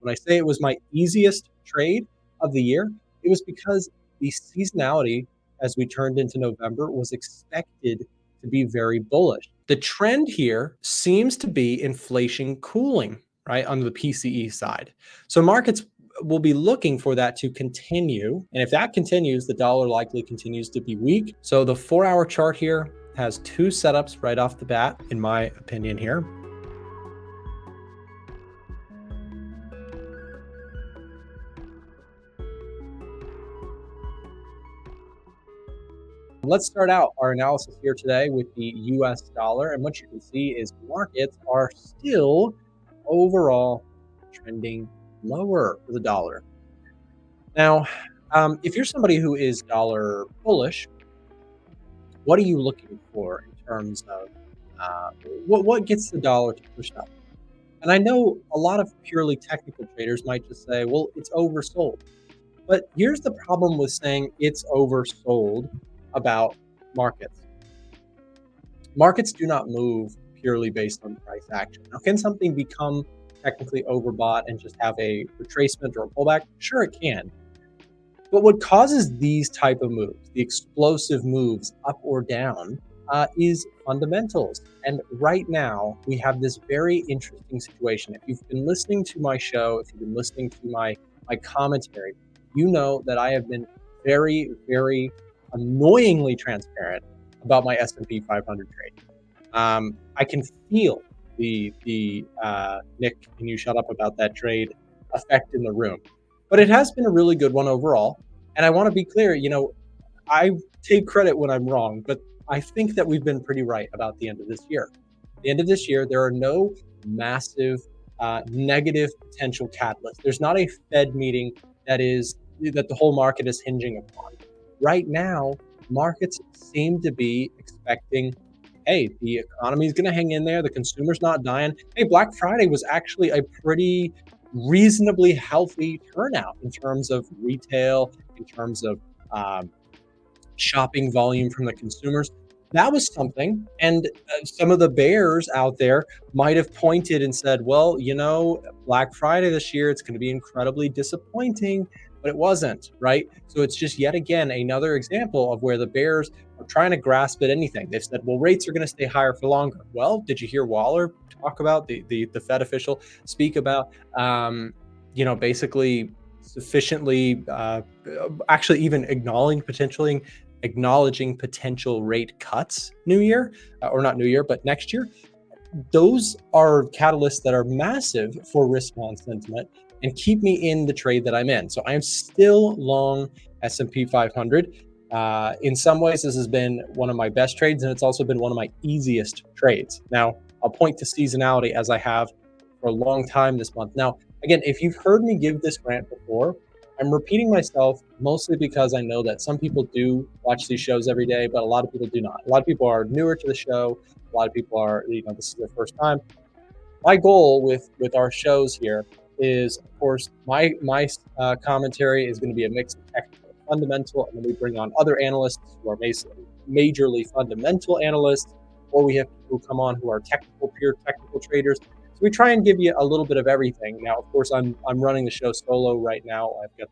When I say it was my easiest trade of the year, it was because the seasonality as we turned into November was expected to be very bullish. The trend here seems to be inflation cooling, right, on the PCE side. So markets will be looking for that to continue. And if that continues, the dollar likely continues to be weak. So the 4-hour chart here has two setups right off the bat, in my opinion here. Let's start out our analysis here today with the US dollar. And what you can see is markets are still overall trending lower for the dollar. Now, if you're somebody who is dollar bullish, what are you looking for in terms of what gets the dollar to push up? And I know a lot of purely technical traders might just say, well, it's oversold. But here's the problem with saying it's oversold about markets. Markets do not move purely based on price action. Now, can something become technically overbought and just have a retracement or a pullback? Sure, it can. But what causes these type of moves, the explosive moves up or down, is fundamentals. And right now, we have this very interesting situation. If you've been listening to my show, if you've been listening to my commentary, you know that I have been very, very annoyingly transparent about my S&P 500 trade. I can feel the Nick, can you shut up about that trade effect in the room. But it has been a really good one overall. And I want to be clear, I take credit when I'm wrong, but I think that we've been pretty right about the end of this year. At the end of this year, there are no massive negative potential catalysts. There's not a Fed meeting that the whole market is hinging upon. Right now, markets seem to be expecting, hey, the economy is going to hang in there. The consumer's not dying. Hey, Black Friday was actually a pretty reasonably healthy turnout in terms of retail, in terms of shopping volume from the consumers. That was something. And some of the bears out there might have pointed and said, well, Black Friday this year, it's going to be incredibly disappointing. But it wasn't, right? So it's just yet again another example of where the bears are trying to grasp at anything. They've said, well, rates are going to stay higher for longer. Well, did you hear Waller talk about the Fed official speak about, basically sufficiently, actually even acknowledging potential rate cuts or not new year, but next year? Those are catalysts that are massive for risk on sentiment and keep me in the trade that I'm in. So I am still long S&P 500. In some ways, this has been one of my best trades, and it's also been one of my easiest trades. Now, I'll point to seasonality as I have for a long time this month. Now, again, if you've heard me give this rant before, I'm repeating myself mostly because I know that some people do watch these shows every day, but a lot of people do not. A lot of people are newer to the show. A lot of people are, this is their first time. My goal with our shows here is, of course, my commentary is going to be a mix of technical and fundamental, and then we bring on other analysts who are majorly fundamental analysts, or we have people come on who are pure technical traders. So we try and give you a little bit of everything. Now, of course, I'm running the show solo right now. I've got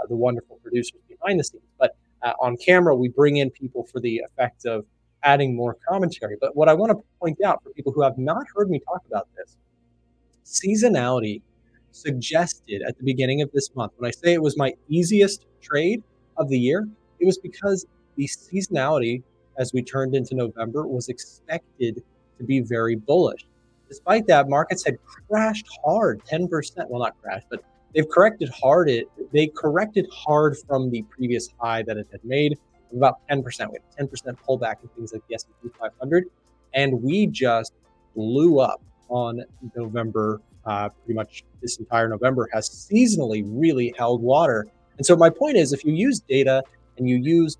the wonderful producers behind the scenes, but on camera, we bring in people for the effect of adding more commentary. But what I want to point out for people who have not heard me talk about this, seasonality suggested at the beginning of this month, when I say it was my easiest trade of the year, it was because the seasonality as we turned into November was expected to be very bullish. Despite that, markets had crashed hard, 10%. Well, not crashed, but they've corrected hard. They corrected hard from the previous high that it had made of about 10%. We had 10% pullback in things like the S&P 500, and we just blew up on November. Pretty much this entire November has seasonally really held water. And so my point is, if you use data and you use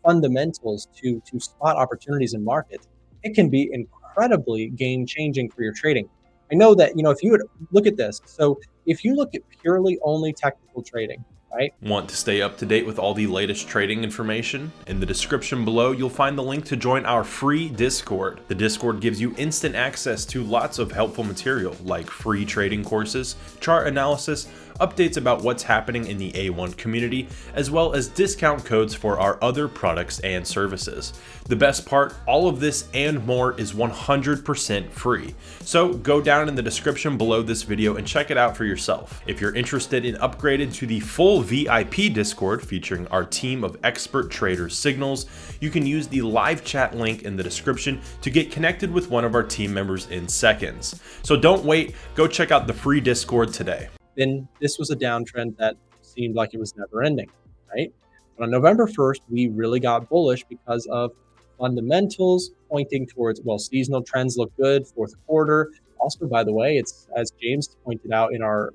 fundamentals to spot opportunities in markets, it can be incredibly game changing for your trading. I know that if you would look at this, so if you look at purely only technical trading, right? Want to stay up to date with all the latest trading information? In the description below, you'll find the link to join our free Discord. The Discord gives you instant access to lots of helpful material like free trading courses, chart analysis, updates about what's happening in the A1 community, as well as discount codes for our other products and services. The best part, all of this and more is 100% free. So go down in the description below this video and check it out for yourself. If you're interested in upgrading to the full VIP Discord featuring our team of expert traders signals, you can use the live chat link in the description to get connected with one of our team members in seconds. So don't wait, go check out the free Discord today. Then this was a downtrend that seemed like it was never ending, right? But on November 1st, we really got bullish because of fundamentals pointing towards, well, seasonal trends look good, fourth quarter. Also, by the way, it's, as James pointed out in our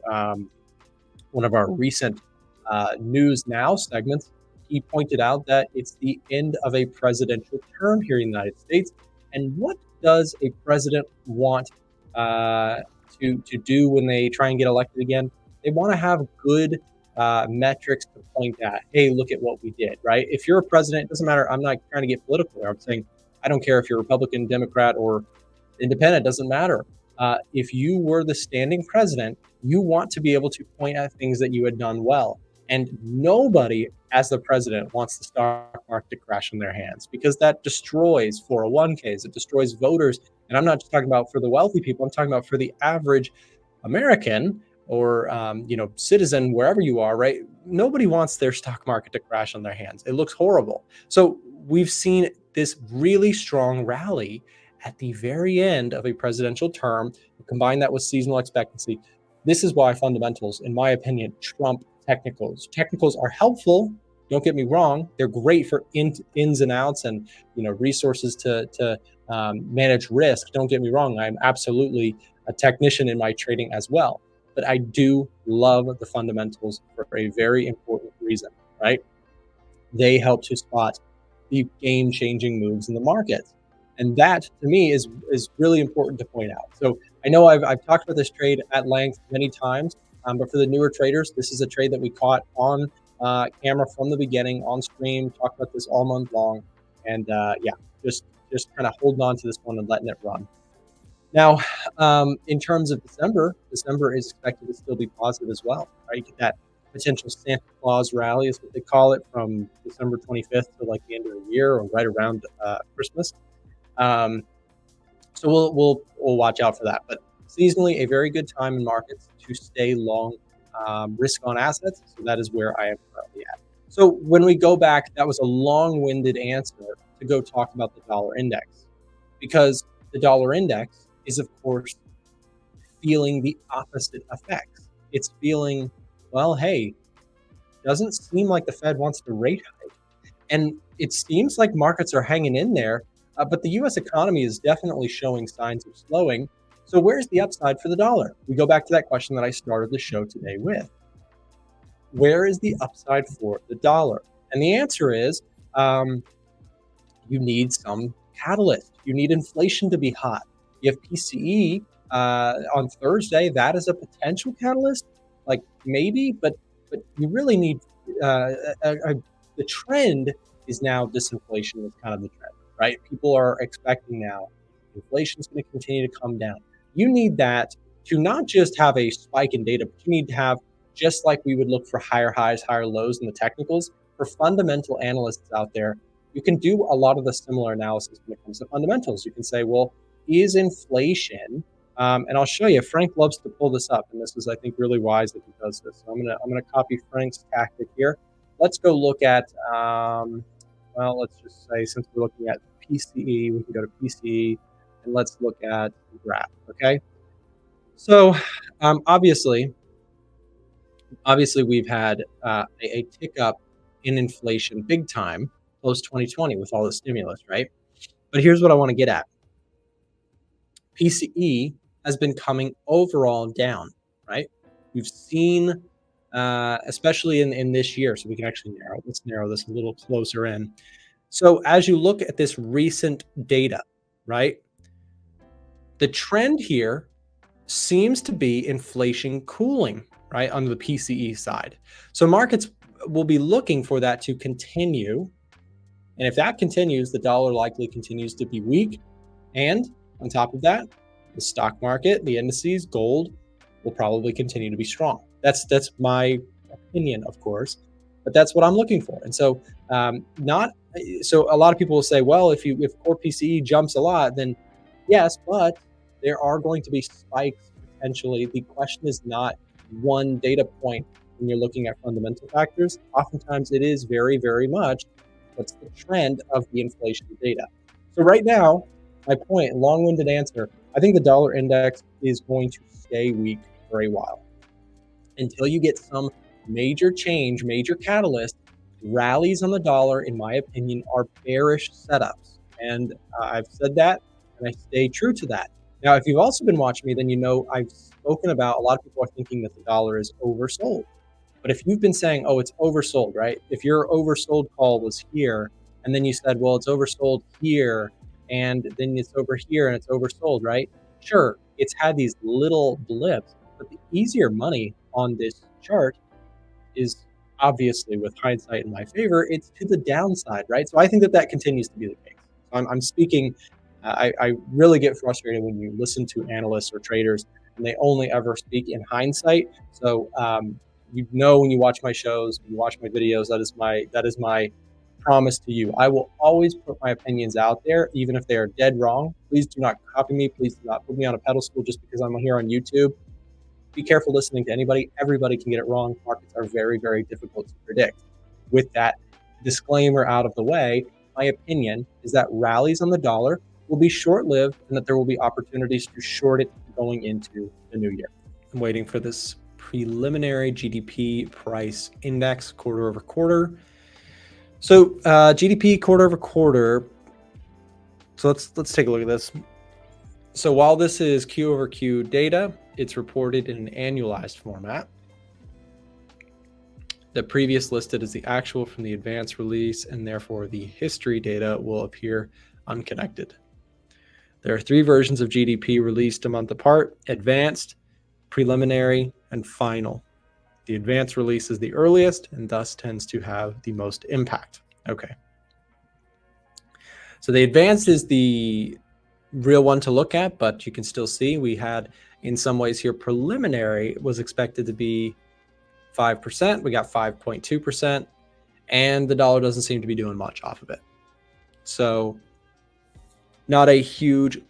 one of our recent News Now segments, he pointed out that it's the end of a presidential term here in the United States. And what does a president want to do when they try and get elected again? They want to have good metrics to point at. Hey, look at what we did, right? If you're a president, it doesn't matter. I'm not trying to get political there. I'm saying I don't care if you're Republican, Democrat, or independent. It doesn't matter. If you were the standing president, you want to be able to point at things that you had done well. And nobody, as the president, wants the stock market to crash in their hands, because that destroys 401ks. It destroys voters. And I'm not just talking about for the wealthy people. I'm talking about for the average American or citizen, wherever you are, right? Nobody wants their stock market to crash on their hands. It looks horrible. So we've seen this really strong rally at the very end of a presidential term. Combine that with seasonal expectancy. This is why fundamentals, in my opinion, trump technicals. Technicals are helpful. Don't get me wrong. They're great for ins and outs and resources to manage risk. Don't get me wrong. I'm absolutely a technician in my trading as well. But I do love the fundamentals for a very important reason, right? They help to spot the game-changing moves in the markets. And that, to me, is really important to point out. So I know I've talked about this trade at length many times, but for the newer traders, this is a trade that we caught on camera from the beginning, on stream, talked about this all month long. And just kind of holding on to this one and letting it run. Now, in terms of December is expected to still be positive as well, right? You get that potential Santa Claus rally is what they call it, from December 25th to like the end of the year or right around Christmas. So we'll watch out for that. But seasonally, a very good time in markets to stay long risk on assets. So that is where I am currently at. So when we go back, that was a long-winded answer to go talk about the dollar index, because the dollar index is, of course, feeling the opposite effects. It's feeling, well, hey, doesn't seem like the Fed wants to rate hike. And it seems like markets are hanging in there, but the U.S. economy is definitely showing signs of slowing. So where's the upside for the dollar? We go back to that question that I started the show today with. Where is the upside for the dollar? And the answer is you need some catalyst. You need inflation to be hot. You have PCE on Thursday. That is a potential catalyst, like maybe, but you really need the trend is now disinflation is kind of the trend, right? People are expecting now inflation is going to continue to come down. You need that to not just have a spike in data, but you need to have, just like we would look for higher highs, higher lows in the technicals, for fundamental analysts out there, you can do a lot of the similar analysis when it comes to fundamentals. You can say, well, is inflation, and I'll show you, Frank loves to pull this up, and this is, I think, really wise that he does this. So I'm gonna copy Frank's tactic here. Let's go look at, well, let's just say, since we're looking at PCE, we can go to PCE, and let's look at the graph, okay? So obviously we've had a tick up in inflation big time post 2020 with all the stimulus, right? But here's what I want to get at. PCE has been coming overall down, right? We've seen, especially in this year, so we can actually let's narrow this a little closer in. So as you look at this recent data, right? The trend here seems to be inflation cooling, right, on the PCE side. So markets will be looking for that to continue. And if that continues, the dollar likely continues to be weak. And on top of that, the stock market, the indices, gold will probably continue to be strong. That's my opinion, of course, but that's what I'm looking for. And so, so a lot of people will say, well, if core PCE jumps a lot, then yes, but there are going to be spikes potentially. The question is not one data point when you're looking at fundamental factors. Oftentimes, it is very, very much what's the trend of the inflation data. So right now, my point, long-winded answer, I think the dollar index is going to stay weak for a while until you get some major change, major catalyst. Rallies on the dollar, in my opinion, are bearish setups. And I've said that, and I stay true to that. Now, if you've also been watching me, then you know I've spoken about a lot of people are thinking that the dollar is oversold. But if you've been saying, oh, it's oversold, right? If your oversold call was here, and then you said, well, it's oversold here, and then it's over here, and it's oversold, right? Sure, it's had these little blips, but the easier money on this chart is obviously, with hindsight in my favor, it's to the downside, right? So I think that continues to be the case. I'm speaking, I really get frustrated when you listen to analysts or traders and they only ever speak in hindsight. So you know, when you watch my shows, when you watch my videos, that is my promise to you. I will always put my opinions out there, even if they are dead wrong. Please do not copy me. Please do not put me on a pedestal just because I'm here on YouTube. Be careful listening to anybody. Everybody can get it wrong. Markets are very, very difficult to predict. With that disclaimer out of the way, my opinion is that rallies on the dollar will be short-lived and that there will be opportunities to short it going into the new year. I'm waiting for this preliminary GDP price index quarter over quarter. So GDP quarter over quarter. So let's take a look at this. So while this is Q over Q data, it's reported in an annualized format. The previous listed is the actual from the advanced release, and therefore the history data will appear unconnected. There are 3 versions of GDP released a month apart: advanced, preliminary, and final. The advanced release is the earliest and thus tends to have the most impact. Okay. So the advanced is the real one to look at, but you can still see we had, in some ways here, preliminary was expected to be 5%. We got 5.2%, and the dollar doesn't seem to be doing much off of it. So not a huge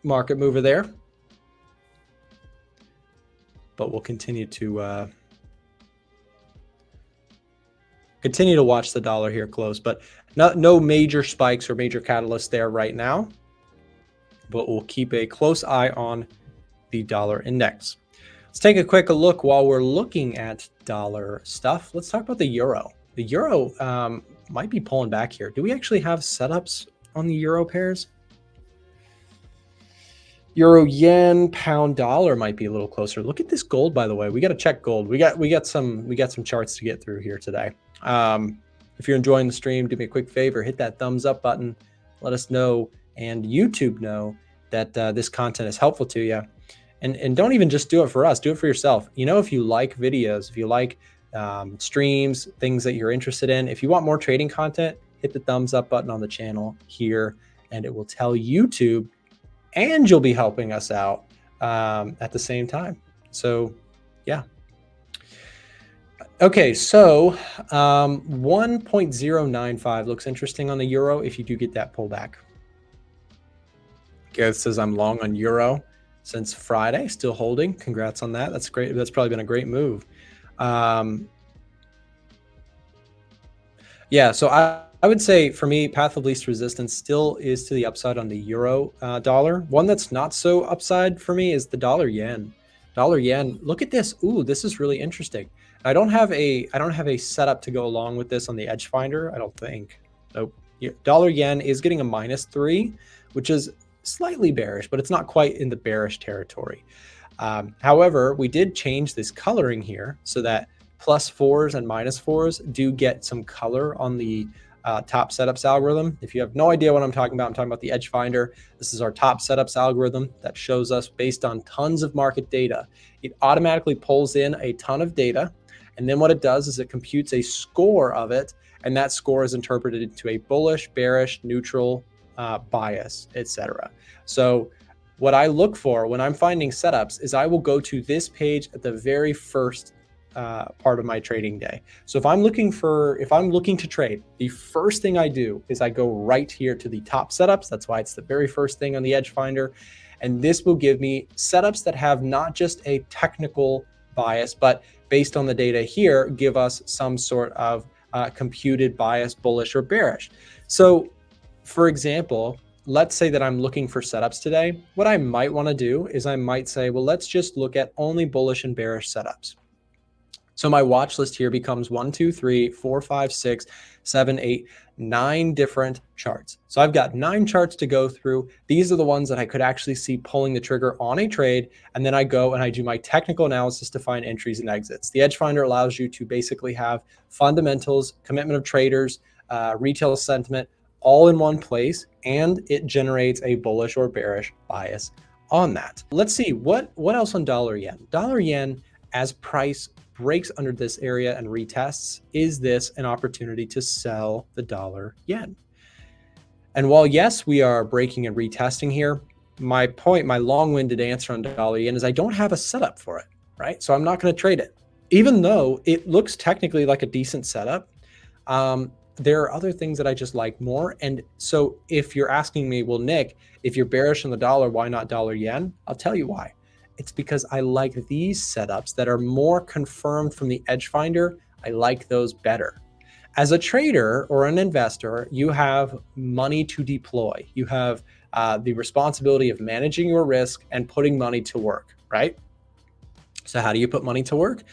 market mover there, but we'll continue to watch the dollar here close, but no major spikes or major catalysts there right now, but we'll keep a close eye on the dollar index. Let's take a quick look while we're looking at dollar stuff. Let's talk about the euro. The euro might be pulling back here. Do we actually have setups on the euro pairs? Euro yen, pound dollar might be a little closer. Look at this gold, by the way. We got to check gold. We got some charts to get through here today. If you're enjoying the stream, do me a quick favor, hit that thumbs up button. Let us know and YouTube know that this content is helpful to you. And don't even just do it for us, do it for yourself. You know, if you like videos, if you like streams, things that you're interested in, if you want more trading content, hit the thumbs up button on the channel here, and it will tell YouTube, and you'll be helping us out at the same time. So yeah. Okay, so 1.095 looks interesting on the euro if you do get that pullback. Gareth says I'm long on euro since Friday, still holding. Congrats on that. That's great. That's probably been a great move. Yeah, so I would say for me, path of least resistance still is to the upside on the euro dollar. One that's not so upside for me is the dollar yen. Dollar yen, look at this. Ooh, this is really interesting. I don't have a setup to go along with this on the edge finder, I don't think. Nope. Dollar yen is getting a -3, which is slightly bearish, but it's not quite in the bearish territory. However, we did change this coloring here so that +4s and -4s do get some color on the top setups algorithm. If you have no idea what I'm talking about the Edge Finder. This is our top setups algorithm that shows us based on tons of market data. It automatically pulls in a ton of data. And then what it does is it computes a score of it. And that score is interpreted into a bullish, bearish, neutral, bias, etc. So what I look for when I'm finding setups is I will go to this page at the very first part of my trading day. So if I'm looking to trade, the first thing I do is I go right here to the top setups. That's why it's the very first thing on the Edge Finder. And this will give me setups that have not just a technical bias, but based on the data here, give us some sort of computed bias, bullish or bearish. So for example, let's say that I'm looking for setups today. What I might want to do is I might say, well, let's just look at only bullish and bearish setups. So my watch list here becomes 1, 2, 3, 4, 5, 6, 7, 8, 9 different charts. So I've got 9 charts to go through. These are the ones that I could actually see pulling the trigger on a trade. And then I go and I do my technical analysis to find entries and exits. The Edge Finder allows you to basically have fundamentals, commitment of traders, retail sentiment, all in one place, and it generates a bullish or bearish bias on that. Let's see what else on dollar yen. Dollar yen, as price breaks under this area and retests, is this an opportunity to sell the dollar yen? And while yes, we are breaking and retesting here, my long-winded answer on dollar yen is I don't have a setup for it, right? So I'm not going to trade it, even though it looks technically like a decent setup. There are other things that I just like more. And so if you're asking me, well, Nick, if you're bearish on the dollar, why not dollar yen? I'll tell you why. It's because I like these setups that are more confirmed from the Edge Finder. I like those better. As a trader or an investor, you have money to deploy. You have the responsibility of managing your risk and putting money to work, right? So how do you put money to work?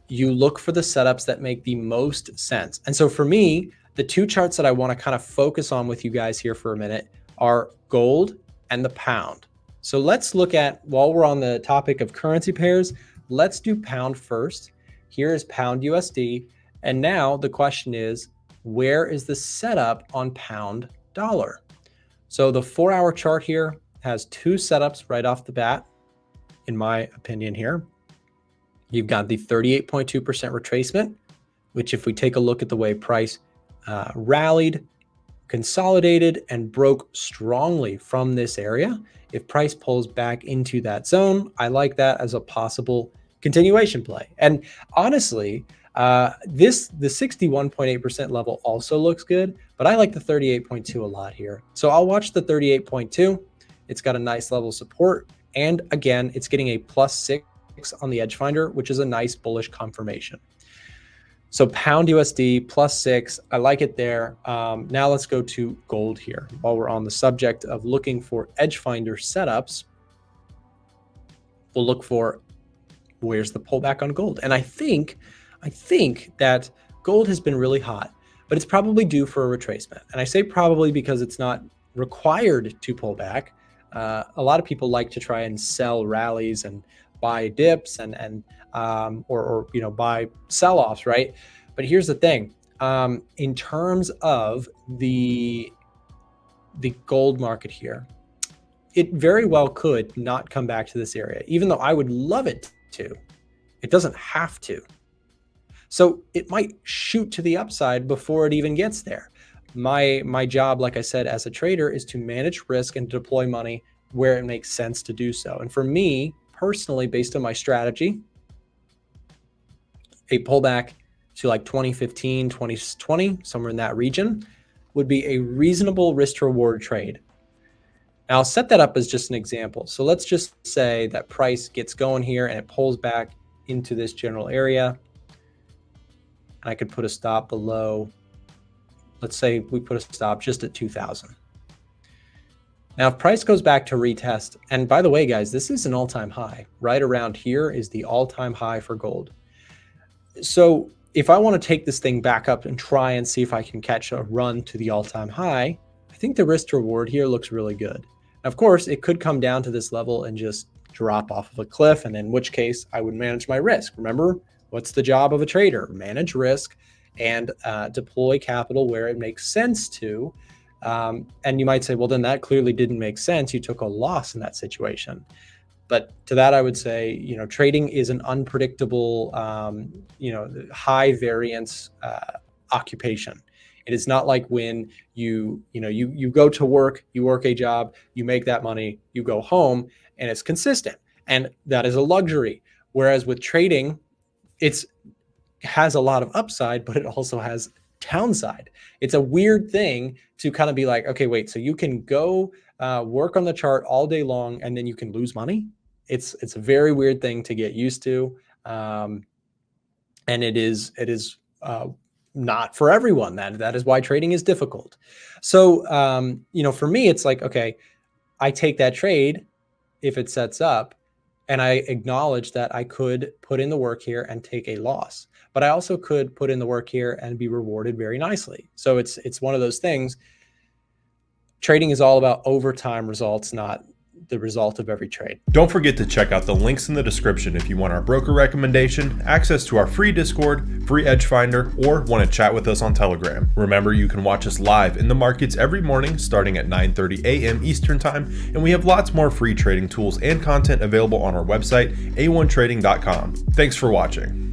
You look for the setups that make the most sense. And so for me, the 2 charts that I want to kind of focus on with you guys here for a minute are gold and the pound. So let's look at, while we're on the topic of currency pairs, let's do pound first. Here is pound USD. And now the question is, where is the setup on pound dollar? So the 4-hour chart here has 2 setups right off the bat, in my opinion here. You've got the 38.2% retracement, which if we take a look at the way price rallied, consolidated, and broke strongly from this area, if price pulls back into that zone, I like that as a possible continuation play. And honestly, the 61.8% level also looks good, but I like the 38.2 a lot here. So I'll watch the 38.2. It's got a nice level of support. And again, it's getting a +6 on the Edge Finder, which is a nice bullish confirmation. So pound USD +6, I like it there. Now let's go to gold here. While we're on the subject of looking for Edge Finder setups, we'll look for where's the pullback on gold. And I think that gold has been really hot, but it's probably due for a retracement. And I say probably because it's not required to pull back. A lot of people like to try and sell rallies and buy dips and buy sell-offs, right? But here's the thing. In terms of the gold market here, it very well could not come back to this area, even though I would love it to. It doesn't have to. So it might shoot to the upside before it even gets there. My job, like I said, as a trader is to manage risk and deploy money where it makes sense to do so. And for me, personally, based on my strategy, a pullback to like 2015, 2020, somewhere in that region would be a reasonable risk to reward trade. Now I'll set that up as just an example. So let's just say that price gets going here and it pulls back into this general area. And I could put a stop below, let's say we put a stop just at 2000. Now, if price goes back to retest, and by the way, guys, this is an all-time high. Right around here is the all-time high for gold. So if I want to take this thing back up and try and see if I can catch a run to the all-time high, I think the risk to reward here looks really good. Now, of course, it could come down to this level and just drop off of a cliff, and in which case I would manage my risk. Remember, what's the job of a trader? Manage risk, and deploy capital where it makes sense to. And you might say, well, then that clearly didn't make sense. You took a loss in that situation. But to that, I would say, trading is an unpredictable, high variance occupation. It is not like when you go to work, you work a job, you make that money, you go home, and it's consistent. And that is a luxury. Whereas with trading, it has a lot of upside, but it also has downside. It's a weird thing to kind of be like, okay, wait, so you can go work on the chart all day long and then you can lose money? It's a very weird thing to get used to. And it is not for everyone. That is why trading is difficult. So, for me, it's like, okay, I take that trade if it sets up, and I acknowledge that I could put in the work here and take a loss, but I also could put in the work here and be rewarded very nicely. So it's one of those things. Trading is all about overtime results, not the result of every trade. Don't forget to check out the links in the description if you want our broker recommendation, access to our free Discord, free Edge Finder, or want to chat with us on Telegram. Remember, you can watch us live in the markets every morning starting at 9:30 a.m. Eastern Time, and we have lots more free trading tools and content available on our website, a1trading.com. Thanks for watching.